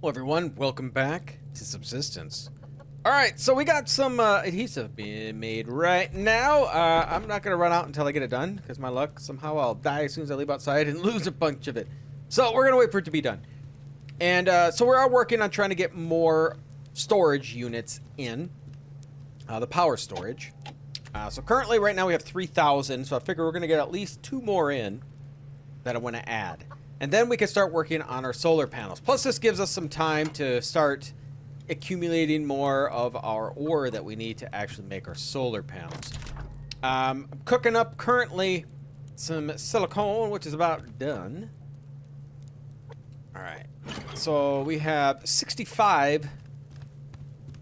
Hello everyone, welcome back to Subsistence. Alright, so we got some adhesive being made right now. I'm not going to run out until I get it done, because my luck, somehow I'll die as soon as I leave outside and lose a bunch of it. So we're going to wait for it to be done. And so we are working on trying to get more storage units in, the power storage. So currently right now we have 3,000, so I figure we're going to get at least 2 more in that I want to add. And then we can start working on our solar panels. Plus, this gives us some time to start accumulating more of our ore that we need to actually make our solar panels. I'm cooking up currently some silicone, which is about done. All right. So we have 65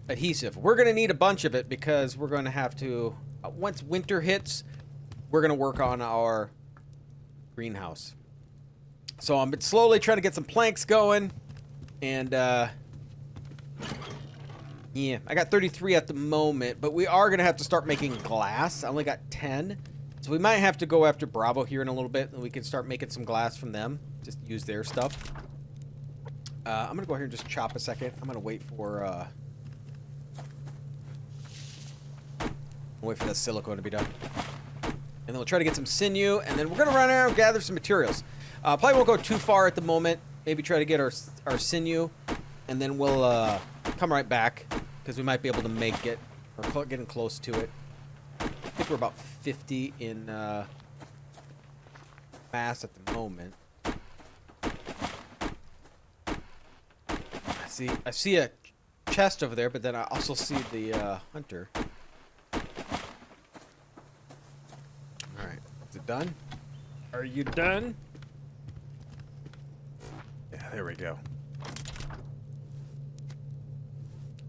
adhesive. We're going to need a bunch of it because we're going to have to, once winter hits, we're going to work on our greenhouse. So I'm slowly trying to get some planks going, and yeah, I got 33 at the moment, but we are going to have to start making glass. I only got 10, so we might have to go after Bravo here in a little bit, and we can start making some glass from them. Just use their stuff. I'm going to go here and just chop a second. I'm going to wait for the silicone to be done. And then we'll try to get some sinew, and then we're going to run around and gather some materials. Probably won't go too far at the moment. Maybe try to get our sinew, and then we'll come right back, because we might be able to make it, or getting close to it. I think we're about 50 in mass at the moment. I see a chest over there, but then I also see the hunter. Alright, is it done? Are you done? Yeah, there we go.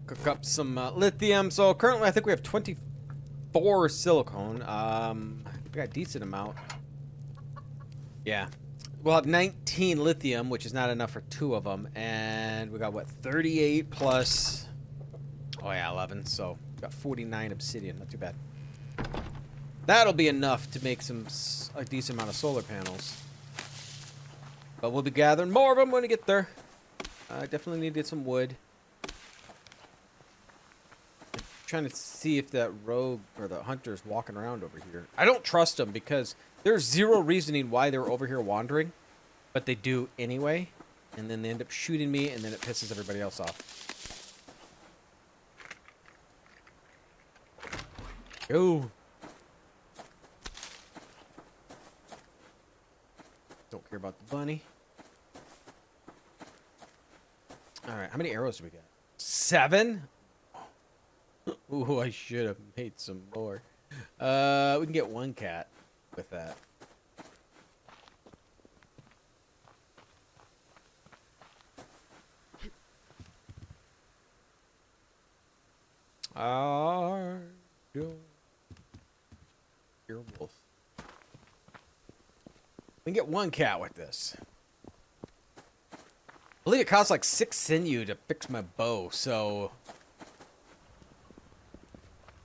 Cook up some lithium. So currently I think we have 24 silicone. We got a decent amount. Yeah. We'll have 19 lithium, which is not enough for 2 of them. And we got, what, 38 plus... Oh, yeah, 11. So we got 49 obsidian. Not too bad. That'll be enough to make a decent amount of solar panels. But we'll be gathering more of them when we get there. I definitely need to get some wood. Trying to see if that rogue or the hunter is walking around over here. I don't trust them because there's zero reasoning why they're over here wandering, but they do anyway, and then they end up shooting me, and then it pisses everybody else off. Go. Don't care about the bunny. Alright, how many arrows do we got? 7? Ooh, I should have made some more. We can get 1 cat with that. Your wolf. We can get 1 cat with this. I believe it costs like 6 sinew to fix my bow, so...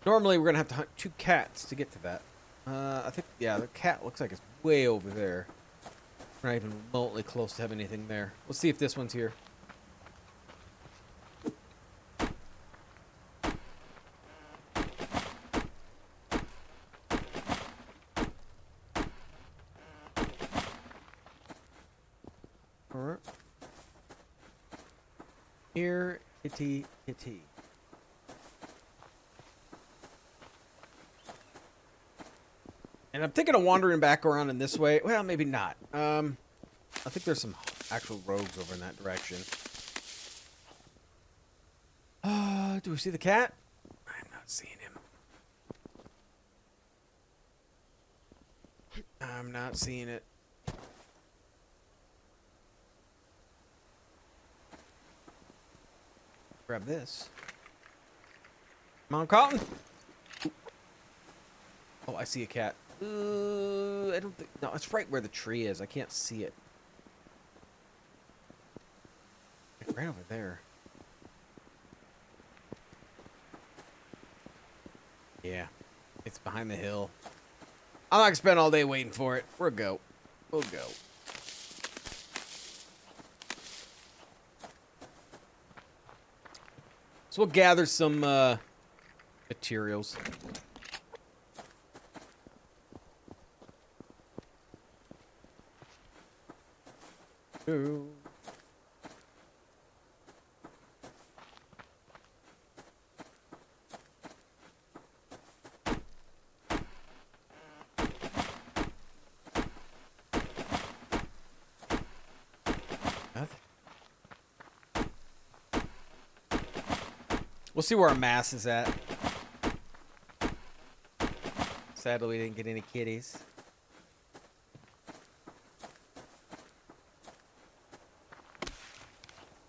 Normally, we're going to have to hunt 2 cats to get to that. I think, yeah, the cat looks like it's way over there. We're not even remotely close to having anything there. We'll see if this one's here. Alright. Here, hitty, hitty. And I'm thinking of wandering back around in this way. Well, maybe not. I think there's some actual rogues over in that direction. Do we see the cat? I'm not seeing him. I'm not seeing it. Grab this. Come on, Carlton. Oh, I see a cat. I don't think... No, it's right where the tree is. I can't see it. It's right over there. Yeah. It's behind the hill. I'm not gonna spend all day waiting for it. We'll go. We'll go. So we'll gather some materials. Ooh. We'll see where our mass is at. Sadly, we didn't get any kitties.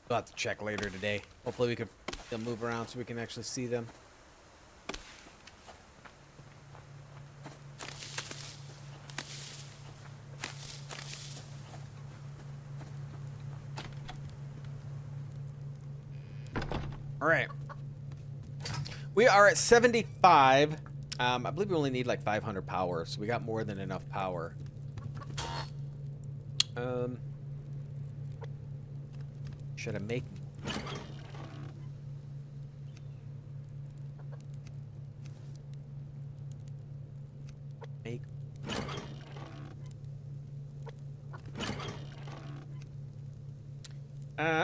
We'll have to check later today. Hopefully we can they'll move around so we can actually see them. All right. We are at 75. I believe we only need like 500 power, so we got more than enough power. Should I make...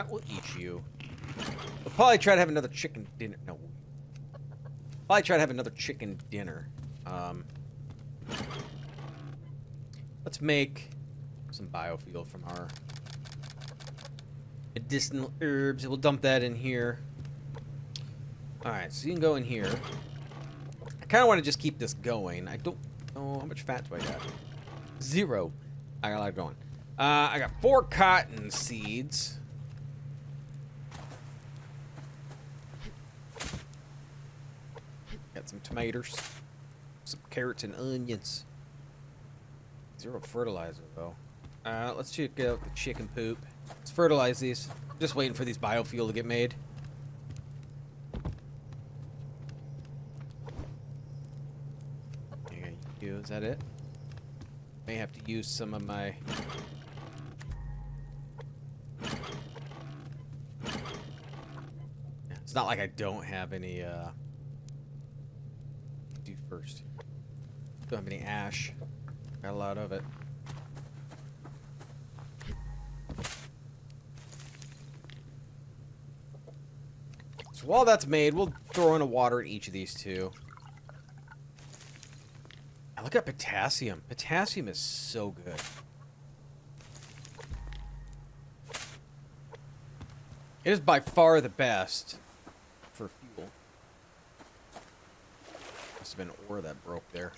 We'll eat you. We'll probably try to have another chicken dinner. No. Probably try to have another chicken dinner. Let's make some biofuel from our medicinal herbs. We'll dump that in here. Alright, so you can go in here. I kind of want to just keep this going. I don't know how much fat do I got. 0. I got a lot going. I got 4 cotton seeds. Got some tomatoes, some carrots and onions. 0 fertilizer though. Let's check out the chicken poop. Let's fertilize these. Just waiting for these biofuel to get made. Is that it? May have to use some of my... It's not like I don't have any, do first. Don't have any ash. Got a lot of it. So while that's made, we'll throw in a water in each of these two. Now look at potassium. Potassium is so good. It is by far the best for fuel. Must have been ore that broke there.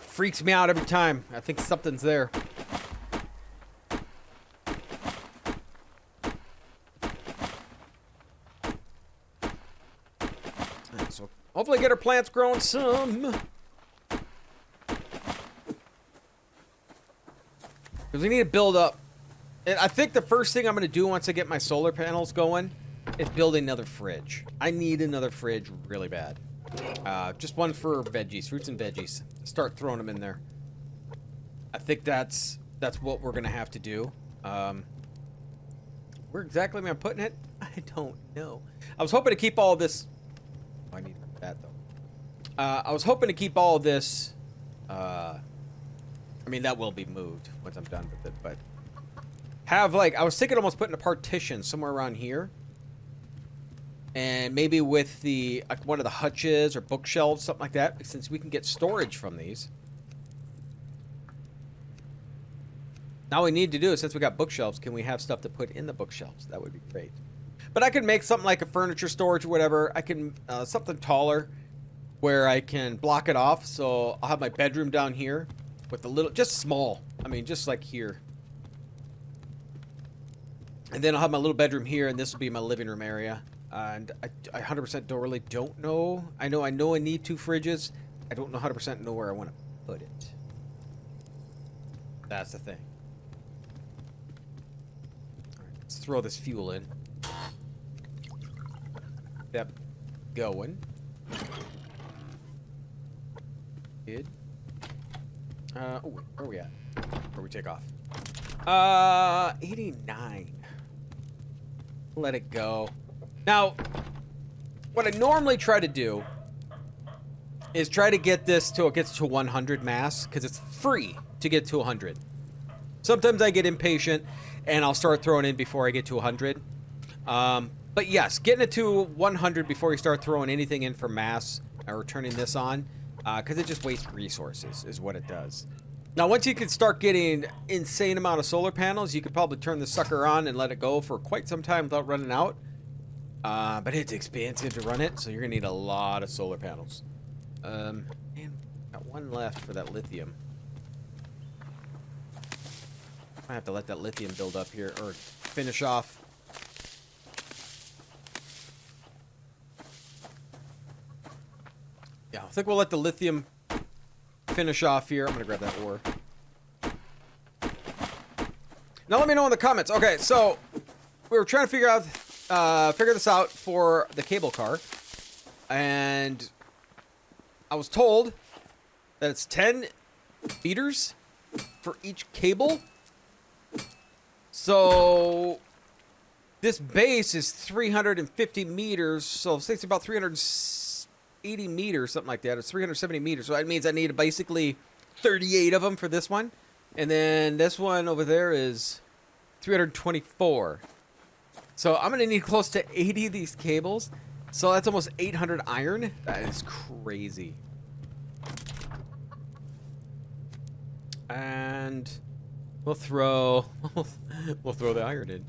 Freaks me out every time. I think something's there. Right, so hopefully get our plants growing some. Because we need to build up. And I think the first thing I'm going to do once I get my solar panels going is build another fridge. I need another fridge really bad. Just one for veggies, fruits and veggies. Start throwing them in there. I think that's what we're going to have to do. Where exactly am I putting it? I don't know. I was hoping to keep all of this... Oh, I need that, though. I was hoping to keep all of this... I mean, that will be moved once I'm done with it, but... Have, like... I was thinking almost putting a partition somewhere around here. And maybe with the... Like, one of the hutches or bookshelves, something like that. Since we can get storage from these. Now all we need to do is, since we got bookshelves, can we have stuff to put in the bookshelves? That would be great. But I could make something like a furniture storage or whatever. I can... something taller where I can block it off. So I'll have my bedroom down here with a little... Just small. I mean, just like here. And then I'll have my little bedroom here, and this will be my living room area. And I 100% don't know. I know I need 2 fridges. I don't know 100% know where I want to put it. That's the thing. All right, let's throw this fuel in. Yep. Going. Good. Oh, where are we at? Where we take off? 89. Let it go. Now, what I normally try to do is try to get this till it gets to 100 mass, because it's free to get to 100. Sometimes I get impatient, and I'll start throwing in before I get to 100. But yes, getting it to 100 before you start throwing anything in for mass, or turning this on, because it just wastes resources, is what it does. Now, once you can start getting insane amount of solar panels, you could probably turn the sucker on and let it go for quite some time without running out. But it's expensive to run it, so you're gonna need a lot of solar panels. Man, got one left for that lithium. I have to let that lithium build up here, or finish off. Yeah, I think we'll let the lithium finish off here. I'm gonna grab that ore. Now let me know in the comments. Okay, so we were trying to figure this out for the cable car, and I was told that it's 10 meters for each cable. So this base is 350 meters, so say it's about 380 meters, something like that. It's 370 meters, so that means I need basically 38 of them for this one. And then this one over there is 324. So I'm going to need close to 80 of these cables. So that's almost 800 iron. That is crazy. And we'll throw the iron in.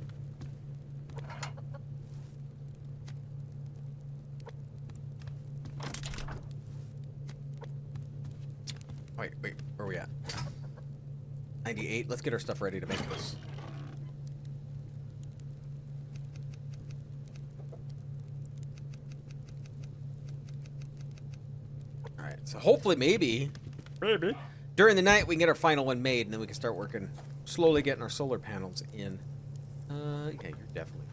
Wait, where are we at? 98. Let's get our stuff ready to make this. Alright, so hopefully maybe during the night we can get our final one made, and then we can start working, slowly getting our solar panels in. Yeah, you're definitely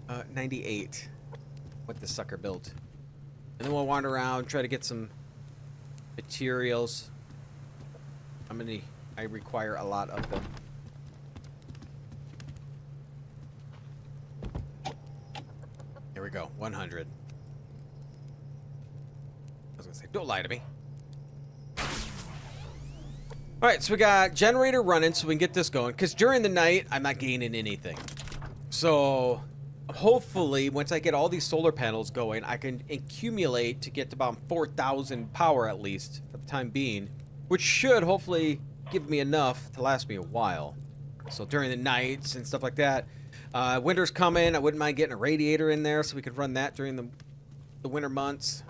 fine. 98. What the sucker built. And then we'll wander around, try to get some materials. I require a lot of them. Here we go, 100. I was gonna say, don't lie to me. Alright, so we got generator running so we can get this going, because during the night, I'm not gaining anything. So hopefully, once I get all these solar panels going, I can accumulate to get to about 4,000 power at least, for the time being, which should hopefully give me enough to last me a while. So during the nights and stuff like that, winter's coming, I wouldn't mind getting a radiator in there so we could run that during the winter months.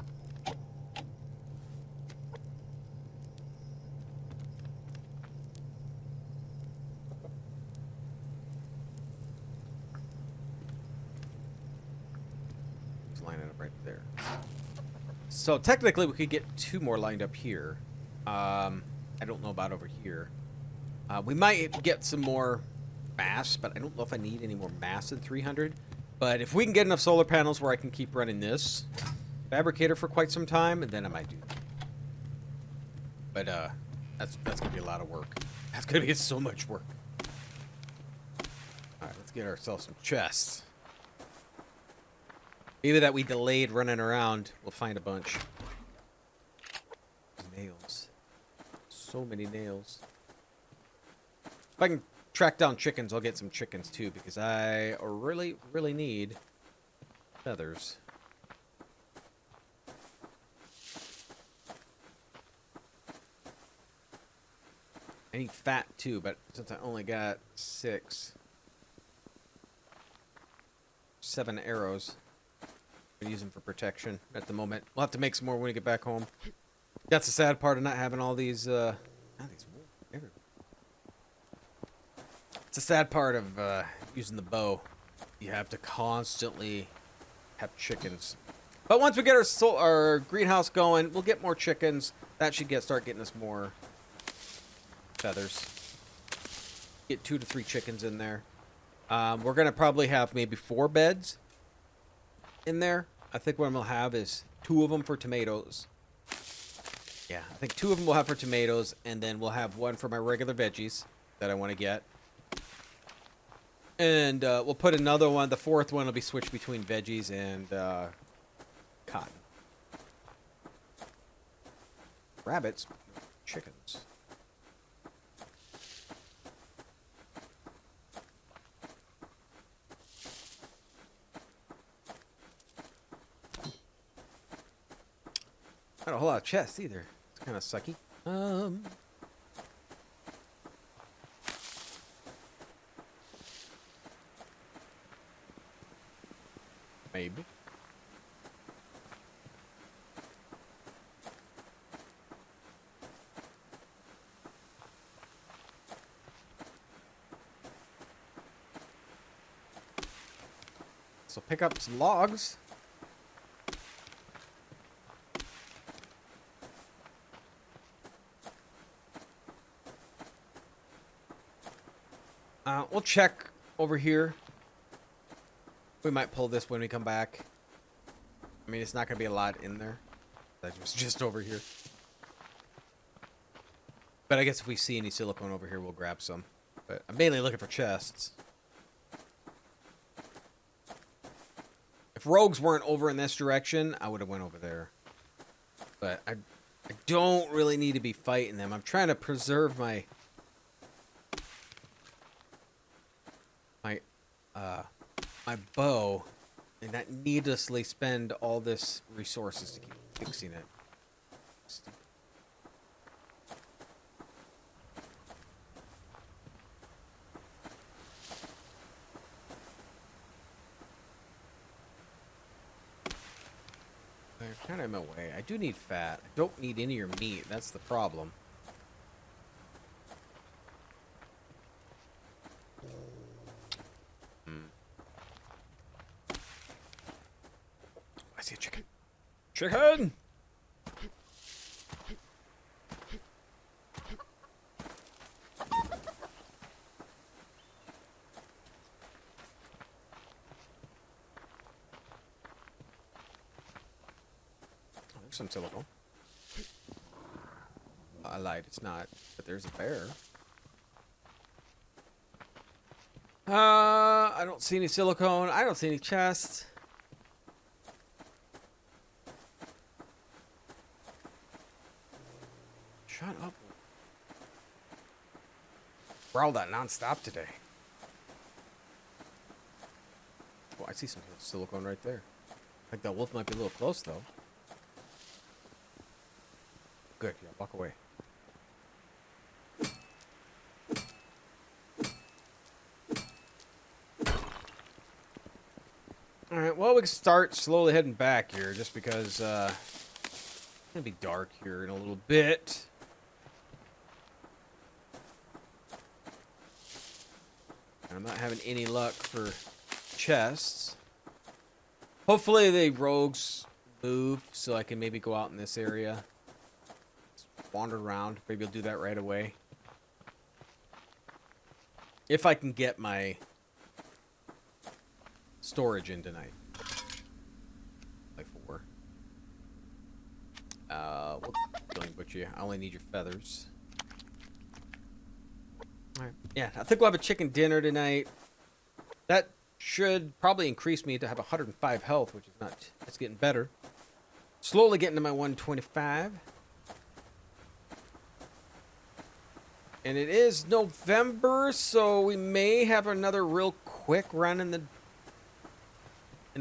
There. So technically we could get 2 more lined up here. I don't know about over here. We might get some more mass, but I don't know if I need any more mass than 300. But if we can get enough solar panels where I can keep running this fabricator for quite some time, and then I might do that. But that's gonna be a lot of work. That's gonna be so much work. All right, let's get ourselves some chests. Maybe that we delayed running around. We'll find a bunch. Nails. So many nails. If I can track down chickens, I'll get some chickens too, because I really, really need feathers. I need fat too, but since I only got 7 arrows, I use them for protection at the moment. We'll have to make some more when we get back home. That's the sad part of not having all these, everywhere. It's a sad part of using the bow. You have to constantly have chickens. But once we get our greenhouse going, we'll get more chickens. That should start getting us more feathers. Get 2 to 3 chickens in there. We're going to probably have maybe 4 beds in there. I think what I'm going to have is 2 of them for tomatoes. Yeah, I think 2 of them we'll have for tomatoes, and then we'll have 1 for my regular veggies that I want to get. And we'll put another one. The fourth one will be switched between veggies and cotton. Rabbits, chickens. Not a whole lot of chests either. It's kind of sucky. Maybe. So pick up some logs. We'll check over here. We might pull this when we come back. I mean, it's not going to be a lot in there. That was just over here. But I guess if we see any silicone over here, we'll grab some. But I'm mainly looking for chests. If rogues weren't over in this direction, I would have went over there. But I don't really need to be fighting them. I'm trying to preserve my bow and not needlessly spend all this resources to keep fixing it. They're kind of in my way. I do need fat. I don't need any of your meat. That's the problem. I see a chicken. Chicken! There's some silicone. I lied, it's not. But there's a bear. I don't see any silicone. I don't see any chests. Shut up. Growled that non-stop today. Oh, I see some silicone right there. I think that wolf might be a little close, though. Good, yeah, walk away. Alright, well, we can start slowly heading back here, just because, it's gonna be dark here in a little bit. And I'm not having any luck for chests. Hopefully the rogues move, so I can maybe go out in this area. Wander around. Maybe I'll do that right away. If I can get my storage in tonight. Like 4. We'll killing butcher you. I only need your feathers. Alright. Yeah, I think we'll have a chicken dinner tonight. That should probably increase me to have 105 health, which is not... It's getting better. Slowly getting to my 125. And it is November, so we may have another real quick run in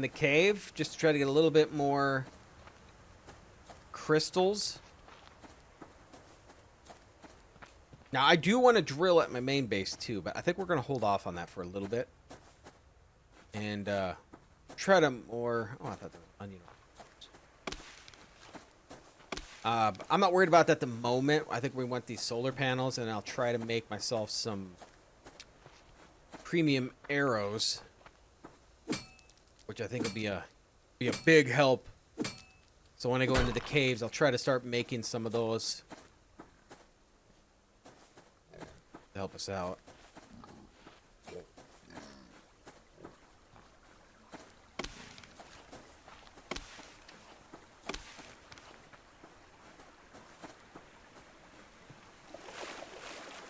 the cave, just to try to get a little bit more crystals. Now, I do want to drill at my main base too, but I think we're going to hold off on that for a little bit. And try to more... Oh, I thought there was onion. I'm not worried about that at the moment. I think we want these solar panels, and I'll try to make myself some premium arrows, which I think will be a big help. So when I go into the caves, I'll try to start making some of those to help us out.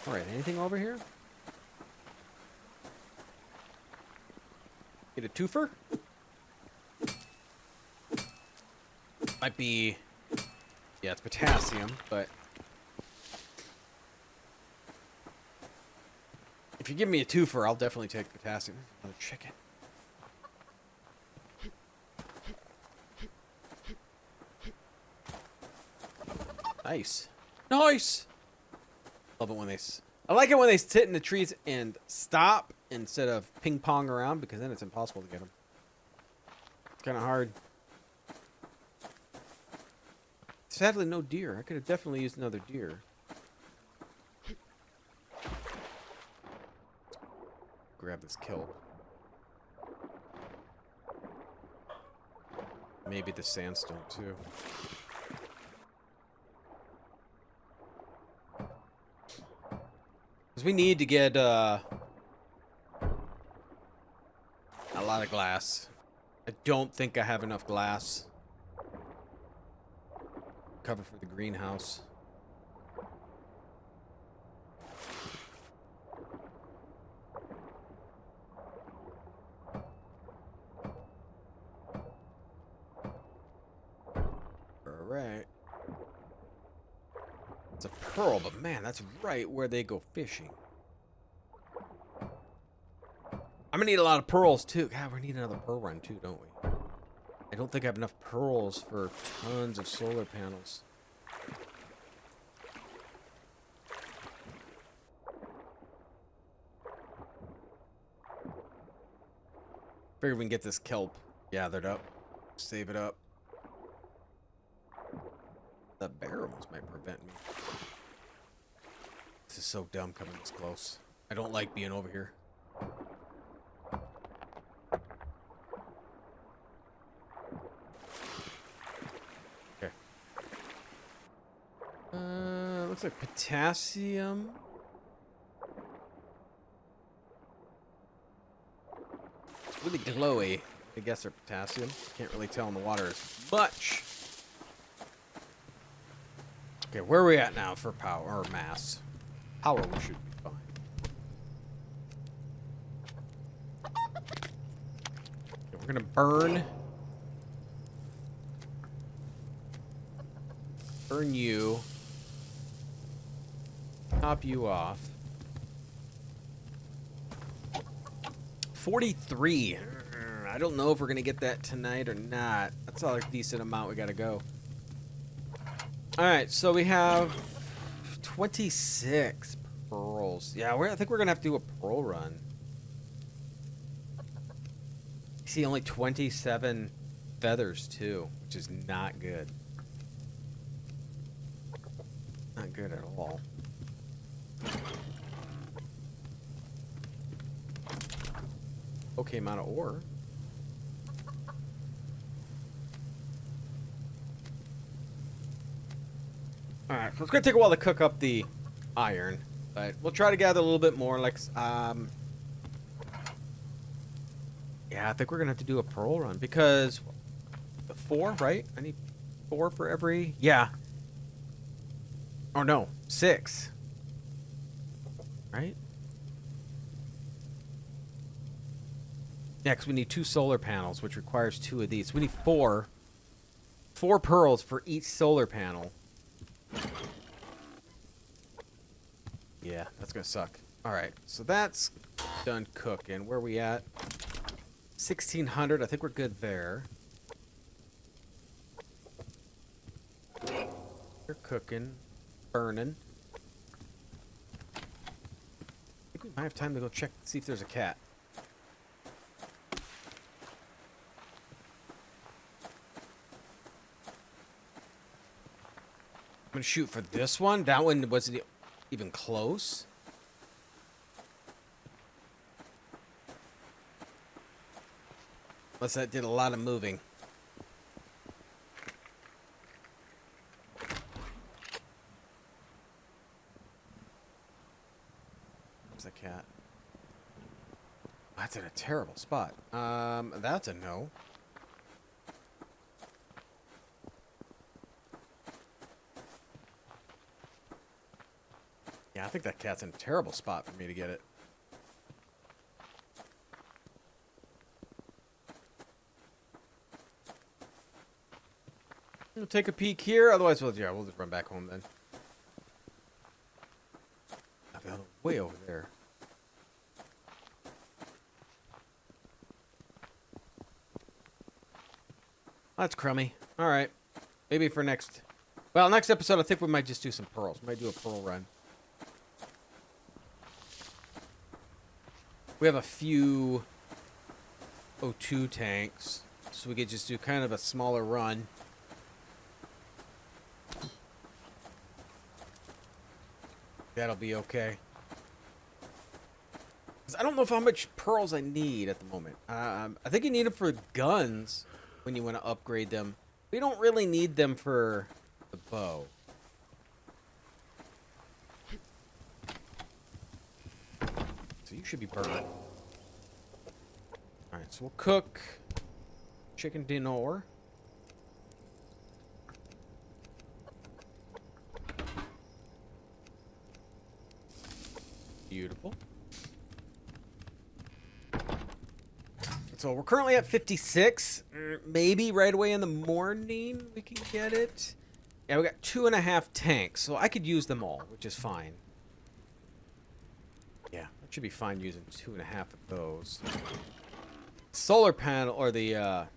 All right, anything over here? Get a twofer. Might be... Yeah, it's potassium, but... If you give me a twofer, I'll definitely take potassium. Another chicken. Nice. Nice! Love it when they... I like it when they sit in the trees and stop instead of ping-pong around, because then it's impossible to get them. It's kind of hard. Sadly, no deer. I could have definitely used another deer. Grab this kill. Maybe the sandstone, too. Because we need to get a lot of glass. I don't think I have enough glass. Cover for the greenhouse. Alright. It's a pearl, but man, that's right where they go fishing. I'm gonna need a lot of pearls too. God, we need another pearl run too, don't we? I don't think I have enough pearls for tons of solar panels. Figure we can get this kelp gathered up. Save it up. That bear almost might prevent me. This is so dumb coming this close. I don't like being over here. Okay. Looks like potassium. It's really glowy. I guess they're potassium. Can't really tell in the water as much. Okay, where are we at now for power or mass? Power, we should be fine. Okay, we're gonna burn you, top you off. 43. I don't know if we're gonna get that tonight or not. That's all a decent amount we gotta go. Alright, so we have 26 pearls. Yeah, I think we're going to have to do a pearl run. See, only 27 feathers, too, which is not good. Not good at all. Okay amount of ore. Alright, so it's going to take a while to cook up the iron, but we'll try to gather a little bit more. Like, yeah, I think we're going to have to do a pearl run because 4, right? I need 4 for every, yeah. Or no, 6. Right? Yeah, because we need 2 solar panels, which requires 2 of these. We need 4 pearls for each solar panel. Yeah, that's gonna suck. Alright, so that's done cooking. Where are we at? 1600. I think we're good there. We're cooking. Burning. I think we might have time to go check, see if there's a cat. I'm gonna shoot for this one. That one wasn't even close. Unless that did a lot of moving. There's a cat. That's in a terrible spot. That's a no. Yeah, I think that cat's in a terrible spot for me to get it. We'll take a peek here. Otherwise, we'll just run back home then. I'll be way over there. That's crummy. All right. Maybe for next... Well, next episode, I think we might just do some pearls. We might do a pearl run. We have a few O2 tanks, so we could just do kind of a smaller run. That'll be okay. 'Cause I don't know how much pearls I need at the moment. I think you need them for guns when you want to upgrade them. We don't really need them for the bow. So you should be perfect. Alright, so we'll cook chicken dinner. Beautiful. So we're currently at 56. Maybe right away in the morning we can get it. Yeah, we got 2.5 tanks, so I could use them all, which is fine. Yeah, that should be fine using 2.5 of those. Solar panel, or the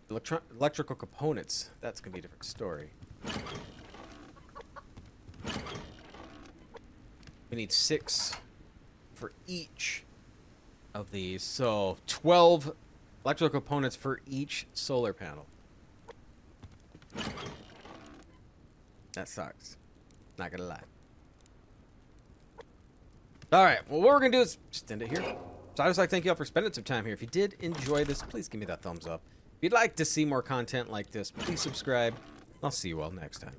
electrical components, that's going to be a different story. We need 6 for each of these, so 12 electrical components for each solar panel. That sucks. Not gonna lie. Alright, well, what we're gonna do is just end it here. So I just like to thank you all for spending some time here. If you did enjoy this, please give me that thumbs up. If you'd like to see more content like this, please subscribe. I'll see you all next time.